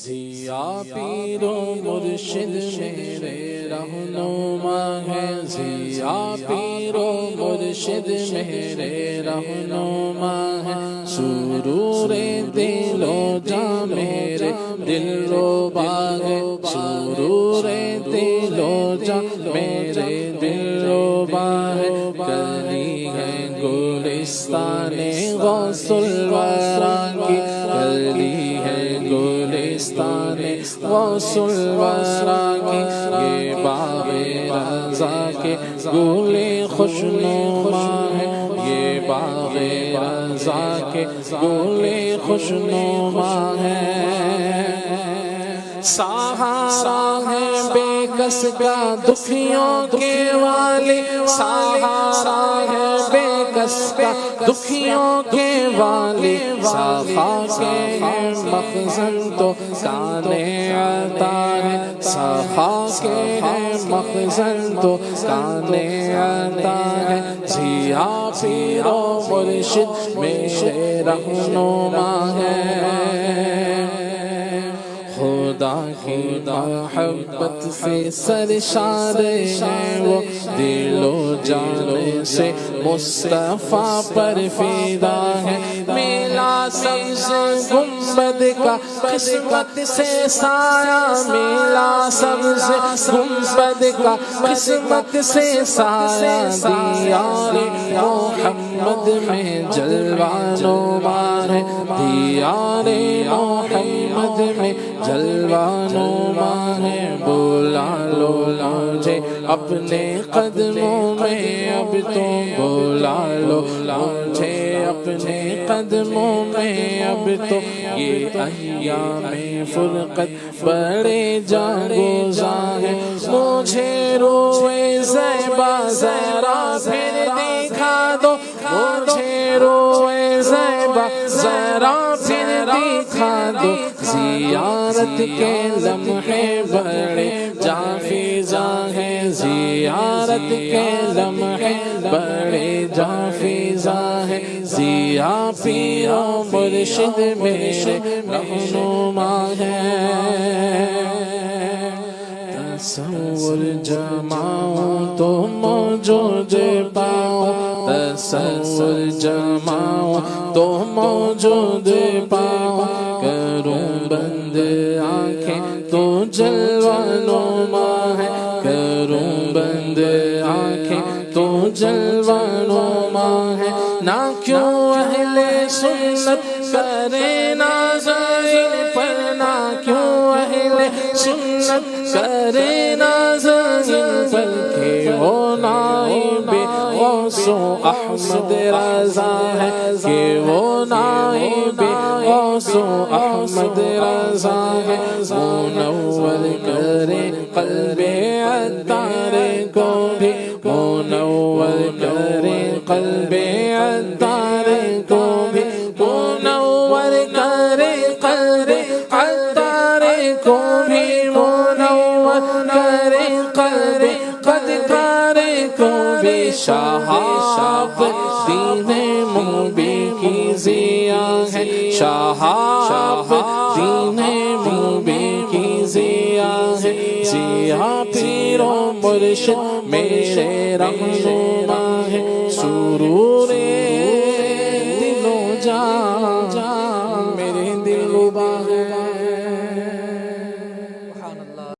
ضیا پیر و مرشد میرے رہنما ہے، ضیا پیر و مرشد میرے رہنما ہے، سرور دل و جاں میرے دل ربا ہے، سرور دل و جاں میرے دل ربا ہے، کلی ہے گلستان غوث الورا کی، کلی ہے گلستان غوث الورا کی، یہ باغ رضا کے گل خوشنما ہے، یہ باغ رضا کے گل خوشنما ہے، سہارا ہے بے کس کا دکھیوں کے والے، سہارا ہے بے کس کا دکھیوں کے والے، صفا کے ہیں مخزن تو کانے عطا ہے، صفا کے ہیں مخزن تو کانے عطا ہے، ضیا پیر و مرشد میرے رہنما ہے، خدا کی محبت سے سرشار ہیں وہ، دل و جان سے مصطفیٰ پر فدا ہے، میلا سبز گنبد کا قسمت سے سایہ، میلا سبز گنبد کا قسمت سے سایہ، دیار محمد میں جلوہ نما ہے، دیار محمد میں جلوہ نما ہے، بولا لو مجھے اپنے قدموں میں اب تم، بولا لو مجھے اپنے قدموں میں اب تو، یہ ایام فرقت بڑے جاگوزاں ہیں، مجھے روئے زیبا ذرا پھر دکھا دو، مجھے روئے زیبا ذرا پھر دکھا دو، زیارت کے لمحے بڑے جافیزاں ہیں، زیارت کے لمحے بڑے جافیزاں ہیں، ضیا پیر و مرشد میرے رہنما ہے، تصور جماؤں تو موجود پاؤں، تصور جماؤں تو موجود پاؤں، کروں بند آنکھیں تو جلوہ نما ہے، کروں بند آنکھیں تو جلوہ نما ہے، نہ کیوں اہل سنت کرے نازائن پر، نہ کیوں اہل سنت کرے نازائن پر، کہ وہ نائب غوث احمد رضا ہے، کہ وہ نائب غوث احمد رضا ہے، منور کرے قلب عطار کو بھی، منور کرے قلب عطار کو بھی، منور کرے قلب عطار کو بھی، منور کرے قلب قدکار کو بھی، شہاب دین مبی کی ضیا ہے، شہاب دین مبی کی ضیا ہے، ضیا پیر و مرشد میرے رہنما ہے، سرور